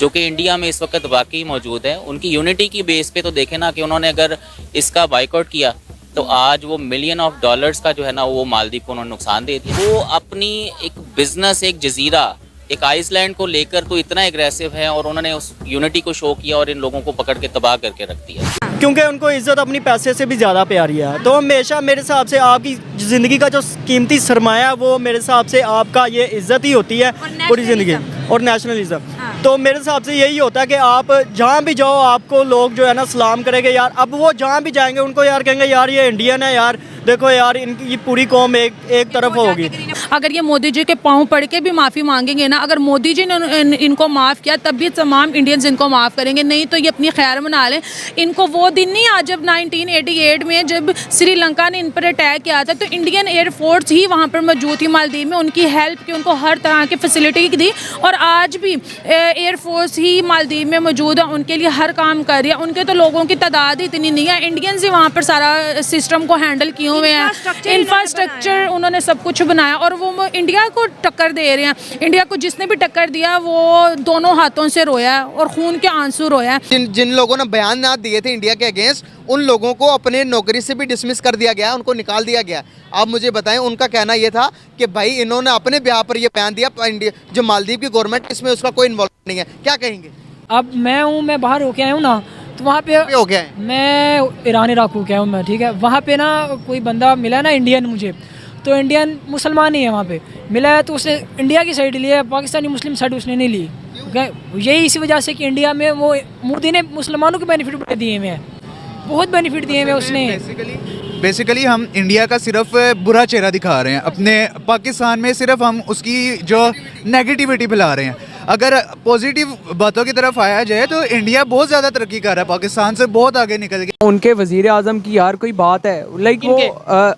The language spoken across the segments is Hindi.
जो कि इंडिया में इस वक्त वाकई मौजूद है। उनकी यूनिटी की बेस पे तो देखें ना कि उन्होंने अगर इसका बाइकआउट किया तो आज वो मिलियन ऑफ डॉलर्स का जो है ना वो मालदीव को उन्होंने नुकसान दे दिया। वो अपनी एक बिजनेस, एक जजीरा, एक आइसलैंड को लेकर तो इतना एग्रेसिव है और उन्होंने उस यूनिटी को शो किया और इन लोगों को पकड़ के तबाह करके रख दिया। क्योंकि उनको इज़्ज़त अपनी पैसे से भी ज़्यादा प्यारी है। तो हमेशा मेरे हिसाब से आपकी ज़िंदगी का जो कीमती सरमाया है वो मेरे हिसाब से आपका ये इज़्ज़त ही होती है पूरी ज़िंदगी, और नेशनलिज्म। तो मेरे हिसाब से यही होता है कि आप जहाँ भी जाओ आपको लोग जो है ना सलाम करेंगे यार। अब वो जहाँ भी जाएंगे उनको यार कहेंगे यार ये इंडियन है यार, देखो यार इनकी ये पूरी कौम एक तरफ होगी। अगर ये मोदी जी के पाँव पड़ के भी माफ़ी मांगेंगे ना, अगर मोदी जी ने इनको माफ़ किया तब भी तमाम इंडियंस इनको माफ़ करेंगे, नहीं तो ये अपनी खैर मना लें। इनको वो दिन नहीं आज जब 1988 में जब श्रीलंका ने इन पर अटैक किया था तो इंडियन एयरफोर्स ही वहाँ पर मौजूद थी मालदीव में, उनकी हेल्प की, उनको हर तरह की फैसिलिटी दी। और आज भी एयरफोर्स ही मालदीव में मौजूद है, उनके लिए हर काम कर रही है। उनके तो लोगों की तादाद ही इतनी नहीं है, इंडियंस ही वहाँ पर सारा सिस्टम को हैंडल किए हुए हैं। इंफ्रास्ट्रक्चर उन्होंने सब कुछ बनाया और वो इंडिया को टक्कर दे रहे हैं। इंडिया को जिसने भी टक्कर दिया वो दोनों हाथों से रोया है और खून के आंसू रोया है। जिन लोगों ने बयान दिए थे इंडिया के अगेंस्ट, उन लोगों को अपने नौकरी से भी डिसमिस कर दिया गया, उनको निकाल दिया गया। आप मुझे बताएं, उनका कहना ये था कि भाई इन्होंने अपने बिहार पर ये बयान दिया, जो मालदीव की गवर्नमेंट इसमें उसका कोई इन्वॉल्वमेंट नहीं है। क्या कहेंगे? अब मैं बाहर होके आया हूँ ना, तो वहाँ पे हो गया है, मैं ईरान इराक होके आया हूँ मैं, ठीक है। वहाँ पे ना कोई बंदा मिला ना इंडियन मुझे, तो इंडियन मुसलमान ही है वहाँ पे मिला है, तो उसने इंडिया की साइड ली है, पाकिस्तानी मुस्लिम साइड उसने नहीं ली। यही इसी वजह से कि इंडिया में वो मोदी ने मुसलमानों के बेनिफिट बड़े दिए हुए हैं, बहुत बेनिफिट दिए हुए हैं उसने। बेसिकली हम इंडिया का सिर्फ बुरा चेहरा दिखा रहे हैं, अपने पाकिस्तान में सिर्फ हम उसकी जो नेगेटिविटी फैला रहे हैं। अगर पॉजिटिव बातों की तरफ आया जाए तो इंडिया बहुत ज़्यादा तरक्की कर रहा है, पाकिस्तान से बहुत आगे निकल गया। उनके वज़ीर आज़म की यार कोई बात है, लाइक वो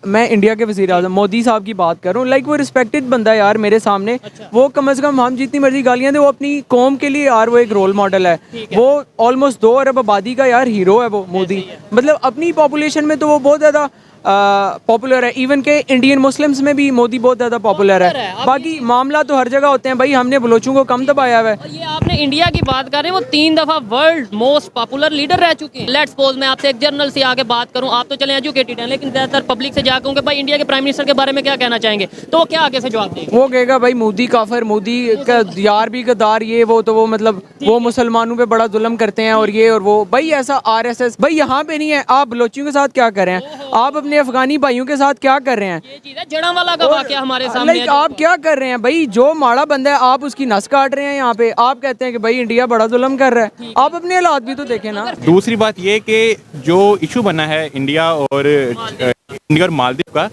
मैं इंडिया के वज़ीर आज़म मोदी साहब की बात कर रहा हूँ, लाइक वो रिस्पेक्टेड बंदा है यार मेरे सामने। वो कम से कम हम जितनी मर्जी गालियाँ दे, वो अपनी कौम के लिए यार वो एक रोल मॉडल है। वो ऑलमोस्ट 2 अरब आबादी का यार हीरो है वो मोदी, मतलब अपनी पॉपुलेशन में तो वो बहुत ज़्यादा पॉपुलर है। इवन के इंडियन मुस्लिम्स में भी मोदी बहुत ज़्यादा पॉपुलर है। बाकी मामला तो हर जगह होते हैं भाई, हमने बलोचों को कम दबाया हुआ है। ये आपने इंडिया की बात कर रहे हैं, वो 3 दफ़ा वर्ल्ड मोस्ट पॉपुलर लीडर रह चुके हैं। लेट्स सपोज मैं आपसे एक जर्नल से आके बात करूं, आप तो चले एजुकेटेड हैं, लेकिन ज़्यादातर पब्लिक से जाकर कहूँगे भाई इंडिया के प्राइम मिनिस्टर के बारे में क्या कहना चाहेंगे, तो वो क्या आगे से जवाब देंगे? वो कहेगा भाई मोदी काफिर, मोदी का यार भी गद्दार, ये वो, तो वो मतलब वो मुसलमानों पे बड़ा जुल्म करते हैं और ये और वो। भाई ऐसा RSS भाई यहाँ पे नहीं है। आप बलोचियों के साथ क्या कर रहे हैं, आप अपने अफगानी भाइयों के साथ क्या कर रहे हैं, ये चीज़ है जड़ांवाला का वाकया हमारे सामने है। आप क्या कर रहे हैं भाई, जो माड़ा बंदा है आप उसकी नस काट रहे हैं यहाँ पे। आप कहते हैं कि भाई इंडिया बड़ा जुल्म कर रहा है, आप अपने हालात भी तो देखें ना। दूसरी बात ये कि जो इशू बना है इंडिया और मालदीव का,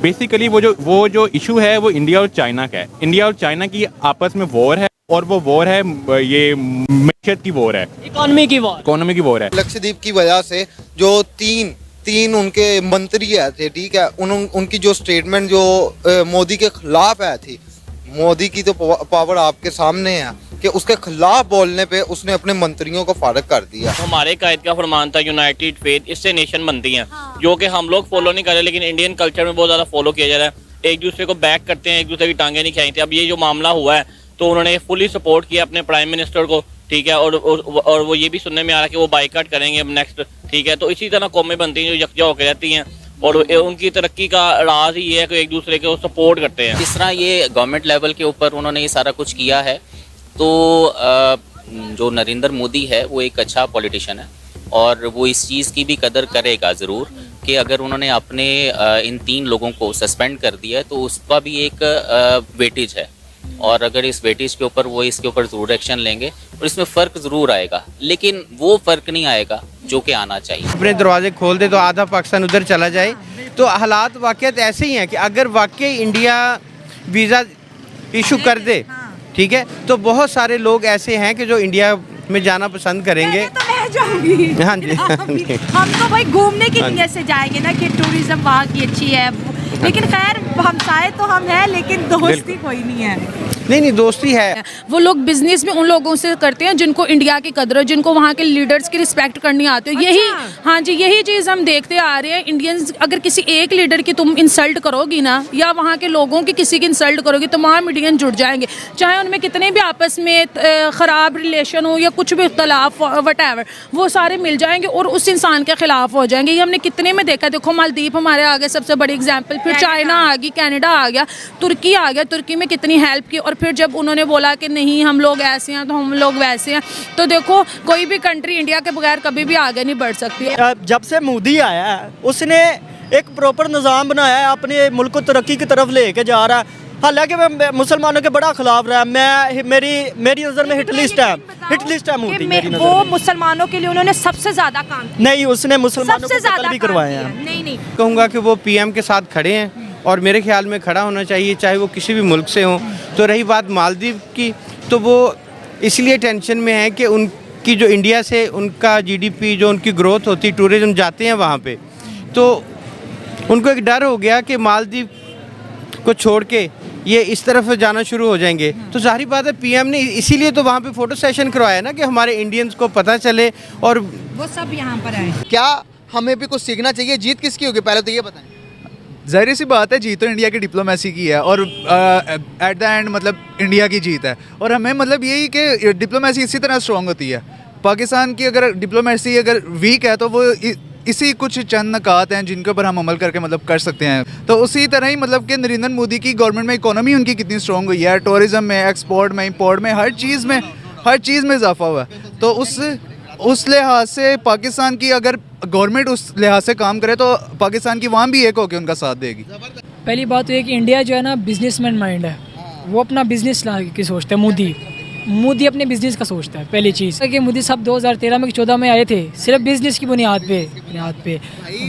बेसिकली वो जो इशू है वो इंडिया और चाइना का है। इंडिया और चाइना की आपस में वॉर है, और वो वॉर है ये मैशत की वॉर है, इकोनॉमी की वॉर है। लक्षद्वीप की वजह से जो तीन उनके मंत्री आए थे, ठीक है, उनकी जो स्टेटमेंट जो मोदी के खिलाफ आई थी, मोदी की तो पावर आपके सामने है कि उसके खिलाफ बोलने पे उसने अपने मंत्रियों को फारिग कर दिया। हमारे कायद का फरमान था यूनाइटेड फेथ इससे नेशन बनती हैं, जो कि हम लोग फॉलो नहीं कर रहे, लेकिन इंडियन कल्चर में बहुत ज़्यादा फॉलो किया जा रहा है। एक दूसरे को बैक करते हैं, एक दूसरे की टांगें नहीं खींचते। अब ये जो मामला हुआ है तो उन्होंने फुली सपोर्ट किया अपने प्राइम मिनिस्टर को, ठीक है, और वो ये भी सुनने में आ रहा है कि वो बाइकआउट करेंगे अब नेक्स्ट, ठीक है। तो इसी तरह कौमें बनती हैं जो यकजा होकर रहती हैं, और उनकी तरक्की का राज ही ये है कि एक दूसरे को सपोर्ट करते हैं। इस तरह ये गवर्नमेंट लेवल के ऊपर उन्होंने ये सारा कुछ किया है। तो जो नरेंद्र मोदी है वो एक अच्छा पॉलिटिशियन है और वो इस चीज़ की भी कदर करेगा ज़रूर कि अगर उन्होंने अपने इन 3 लोगों को सस्पेंड कर दिया है तो उसका भी एक वेटेज है, और अगर इस वेटेज के ऊपर वो इसके ऊपर ज़रूर एक्शन लेंगे और इसमें फ़र्क ज़रूर आएगा, लेकिन वो फ़र्क नहीं आएगा जो कि आना चाहिए। अपने दरवाजे खोल दे तो आधा पाकिस्तान उधर चला जाए। तो हालात वाक़यात ऐसे ही हैं कि अगर वाकई इंडिया वीज़ा इशू कर दे, ठीक है, तो बहुत सारे लोग ऐसे हैं कि जो इंडिया में जाना पसंद करेंगे। तो मैं जाऊंगी। हाँ जी, हम तो भाई घूमने की नीयत से जाएंगे ना कि टूरिज्म वहाँ की अच्छी है, लेकिन खैर हमसाए तो हम हैं, लेकिन दोस्ती कोई नहीं है। नहीं दोस्ती है। वो लोग बिजनेस में उन लोगों से करते हैं जिनको इंडिया की कदर है, जिनको वहाँ के लीडर्स की रिस्पेक्ट करनी आती है। यही हाँ जी, यही चीज़ हम देखते आ रहे हैं। इंडियंस अगर किसी एक लीडर की तुम इंसल्ट करोगी ना, या वहाँ के लोगों की किसी की इंसल्ट करोगी, तमाम इंडियन जुड़ जाएंगे, चाहे उनमें कितने भी आपस में ख़राब रिलेशन हो या कुछ भी इख्तलाफ वटएवर, वो सारे मिल जाएंगे और उस इंसान के खिलाफ हो जाएंगे। ये हमने कितने में देखा। देखो मालदीव हमारे आगे सबसे बड़ी एग्जाम्पल, फिर चाइना आ गई, कनाडा आ गया, तुर्की आ गया। तुर्की में कितनी हेल्प की, और फिर जब उन्होंने बोला कि नहीं हम लोग ऐसे हैं तो हम लोग वैसे हैं, तो देखो कोई भी कंट्री इंडिया के बगैर कभी भी आगे नहीं बढ़ सकती। जब से मोदी आया है उसने एक प्रॉपर निज़ाम बनाया है, अपने मुल्क को तरक्की की तरफ लेके जा रहा है। हालांकि मैं मुसलमानों के बड़ा खिलाफ रहा, मेरी नज़र में हिटलिस्ट है मोदी मेरी नज़र वो में। मुसलमानों के लिए उन्होंने सबसे ज्यादा काम किया। नहीं, उसने मुसलमानों को सबसे कत्ल ज्यादा भी काम करवाए किया। हैं। नहीं कहूँगा कि वो पीएम के साथ खड़े हैं और मेरे ख्याल में खड़ा होना चाहिए, चाहे वो किसी भी मुल्क से हों। तो रही बात मालदीव की, तो वो इसलिए टेंशन में है कि उनकी जो इंडिया से उनका जीडीपी जो उनकी ग्रोथ होती, टूरिज्म जाते हैं वहाँ पे, तो उनको एक डर हो गया कि मालदीव को छोड़ के ये इस तरफ जाना शुरू हो जाएंगे। तो जाहिर बात है पीएम ने इसीलिए तो वहाँ पे फ़ोटो सेशन करवाया ना, कि हमारे इंडियंस को पता चले और वो सब यहाँ पर आए। क्या हमें भी कुछ सीखना चाहिए? जीत किसकी होगी पहले तो ये बताएं। ज़ाहिर सी बात है, जीत तो इंडिया की डिप्लोमेसी की है और एट द एंड मतलब इंडिया की जीत है। और हमें मतलब यही कि डिप्लोमेसी इसी तरह स्ट्रॉन्ग होती है। पाकिस्तान की अगर डिप्लोमेसी अगर वीक है तो वो इसी कुछ चंद नकात हैं जिनके ऊपर हम अमल करके मतलब कर सकते हैं। तो उसी तरह ही मतलब कि नरेंद्र मोदी की गवर्नमेंट में इकोनॉमी उनकी कितनी स्ट्रॉन्ग हुई है, टूरिज्म में, एक्सपोर्ट में, इंपोर्ट में, हर चीज़ में इजाफा हुआ है। तो उस लिहाज से पाकिस्तान की अगर गवर्नमेंट उस लिहाज से काम करे तो पाकिस्तान की वहाँ भी एक होकर उनका साथ देगी। पहली बात तो ये कि इंडिया जो है ना बिजनेसमैन माइंड है, वो अपना बिजनेस की सोचता है। मोदी अपने बिजनेस का सोचता है। पहली चीज़ कि मोदी साहब 2013 में 14 में आए थे सिर्फ बिजनेस की बुनियाद पे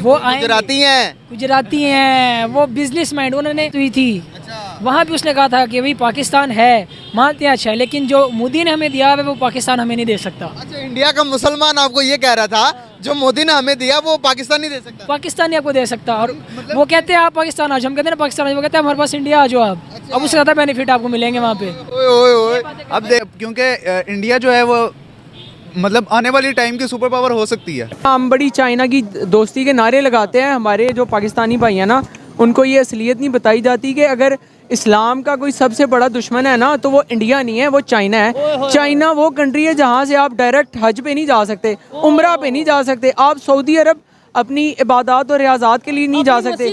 वो आए, गुजराती हैं, वो बिजनेस माइंड उन्होंने हुई थी। वहाँ भी उसने कहा था कि भाई पाकिस्तान है, मानते हैं अच्छा है, लेकिन जो मोदी ने हमें दिया है वो पाकिस्तान हमें नहीं दे सकता। अच्छा, इंडिया का मुसलमान आपको ये कह रहा था जो मोदी ने हमें दिया वो पाकिस्तान नहीं दे सकता? पाकिस्तान नहीं आपको दे सकता। और वो कहते हैं आप पाकिस्तान आ जाओ, हम कहते हैं पाकिस्तान आ जाओ, वो कहते हैं हमारे पास इंडिया आ जाओ आप। अब उससे ज़्यादा बेनिफिट आपको मिलेंगे वहाँ पे। अब क्योंकि इंडिया जो है वो मतलब आने वाली टाइम की सुपर पावर हो सकती है। हम बड़ी चाइना की दोस्ती के नारे लगाते हैं, हमारे जो पाकिस्तानी भाई हैं ना उनको ये असलियत नहीं बताई जाती कि अगर इस्लाम का कोई सबसे बड़ा दुश्मन है ना तो वो इंडिया नहीं है, वो चाइना है। चाइना वो कंट्री है जहाँ से आप डायरेक्ट हज पे नहीं जा सकते, उम्रा पे नहीं जा सकते, आप सऊदी अरब अपनी इबादत और रियाजात के लिए नहीं जा सकते,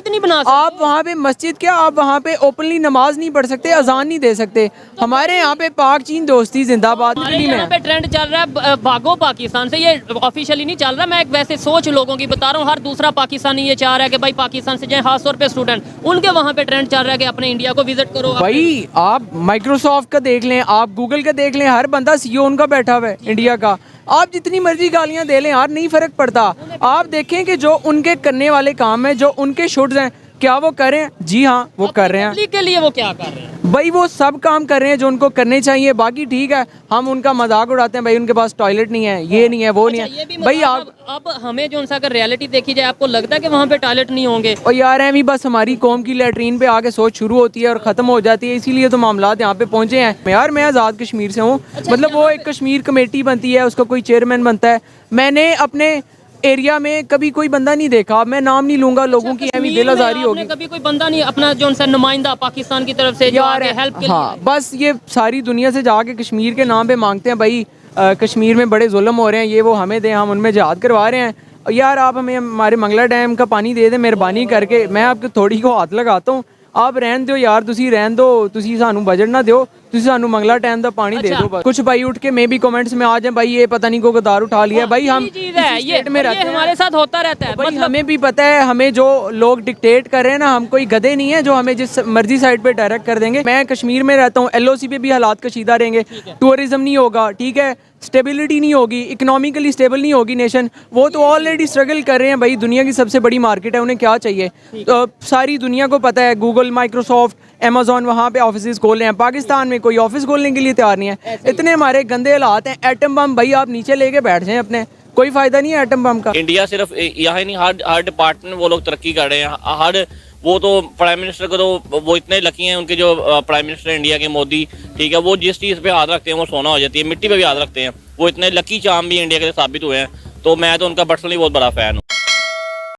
आप वहाँ पे मस्जिद क्या, आप वहाँ पे ओपनली नमाज नहीं पढ़ सकते, अजान नहीं दे सकते। हमारे यहाँ पे पाक चीन दोस्ती जिंदाबाद। यहाँ पे ट्रेंड चल रहा है भागो पाकिस्तान से, ये ऑफिशियली नहीं चल रहा, मैं एक वैसे सोच लोगों की बता रहा हूँ। हर दूसरा पाकिस्तानी ये चाह रहा है कि भाई पाकिस्तान से जाए, खासतौर पे स्टूडेंट, उनके वहाँ पे ट्रेंड चल रहा है कि अपने इंडिया को विजिट करो। भाई आप माइक्रोसॉफ्ट का देख लें, आप गूगल का देख लें, हर बंदा सीईओ उनका बैठा हुआ है इंडिया का। आप जितनी मर्जी गालियां दे लें यार, नहीं फर्क पड़ता। आप देखें कि जो उनके करने वाले काम है, जो उनके शुड्स हैं, क्या वो कर रहे हैं? जी हाँ, वो कर रहे हैं। के लिए वो क्या कर रहे हैं? भाई वो सब काम कर रहे हैं जो उनको करने चाहिए। बाकी ठीक है, हम उनका मजाक उड़ाते हैं, भाई उनके पास टॉयलेट नहीं है, ये नहीं है, वो नहीं है। भाई आप अब हमें जो उनसा अगर रियलिटी देखी जाए, आपको लगता है कि वहाँ पे टॉयलेट नहीं होंगे? और यार है भी बस हमारी कौम की लैट्रीन पे आके सोच शुरू होती है और ख़त्म हो जाती है, इसीलिए तो मामलात यहाँ पे पहुँचे हैं। यार मैं आज़ाद कश्मीर से हूँ, मतलब वो एक कश्मीर कमेटी बनती है, उसका कोई चेयरमैन बनता है। मैंने अपने एरिया में कभी कोई बंदा नहीं देखा, मैं नाम नहीं लूंगा, लोगों की अहमी दिल आज़ारी होगी। कभी कोई बंदा नहीं अपना जो उनसे नुमाइंदा पाकिस्तान की तरफ से जो आगे हेल्प के हाँ, बस ये सारी दुनिया से जाके कश्मीर के नाम पे मांगते हैं भाई कश्मीर में बड़े जुल्म हो रहे हैं, ये वो हमें दें, हम उनमें जिहाद करवा रहे हैं। यार आप हमें हमारे मंगला डैम का पानी दे दें मेहरबानी करके, मैं आपके थोड़ी को हाथ लगाता हूँ। आप रहन दो यार, तुसी रहन दो, तुसी सानू बजट ना दियो, तुसी सानू मंगला डैम का पानी दे दो बस। कुछ भाई उठ के मे भी कमेंट्स में आ जाए भाई ये पता नहीं को गद्दार उठा लिया। भाई हम ये हमारे साथ होता रहता है। भाई हमें भी पता है, हमें जो लोग डिक्टेट कर रहे हैं ना, हम कोई गधे नहीं है जो हमें जिस मर्जी साइड पे डायरेक्ट कर देंगे। मैं कश्मीर में रहता हूँ, LOC पे भी हालात कशीदा रहेंगे, टूरिज्म नहीं होगा, ठीक है, स्टेबिलिटी नहीं होगी, इकोनॉमिकली स्टेबल नहीं होगी नेशन। वो तो ऑलरेडी स्ट्रगल कर रहे हैं भाई, दुनिया की सबसे बड़ी मार्केट है, उन्हें क्या चाहिए? तो सारी दुनिया को पता है, गूगल, माइक्रोसॉफ्ट, अमेजोन वहाँ पे ऑफिस खोले हैं, पाकिस्तान में कोई ऑफिस खोलने के लिए तैयार नहीं है। इतने हमारे गंदे हालात हैं। एटम बम भाई आप नीचे लेके बैठ जाएं अपने, कोई फायदा नहीं है एटम बम का। इंडिया सिर्फ यहाँ नहीं, हर डिपार्टमेंट वो लोग तरक्की कर रहे हैं, हर वो तो प्राइम मिनिस्टर को तो वो इतने लकी हैं, उनके जो प्राइम मिनिस्टर इंडिया के मोदी, ठीक है, वो जिस चीज़ पे हाथ रखते हैं वो सोना हो जाती है, मिट्टी पे भी हाथ रखते हैं। वो इतने लकी चार्म भी इंडिया के लिए साबित हुए हैं। तो मैं तो उनका पर्सनली बहुत बड़ा फ़ैन हूँ।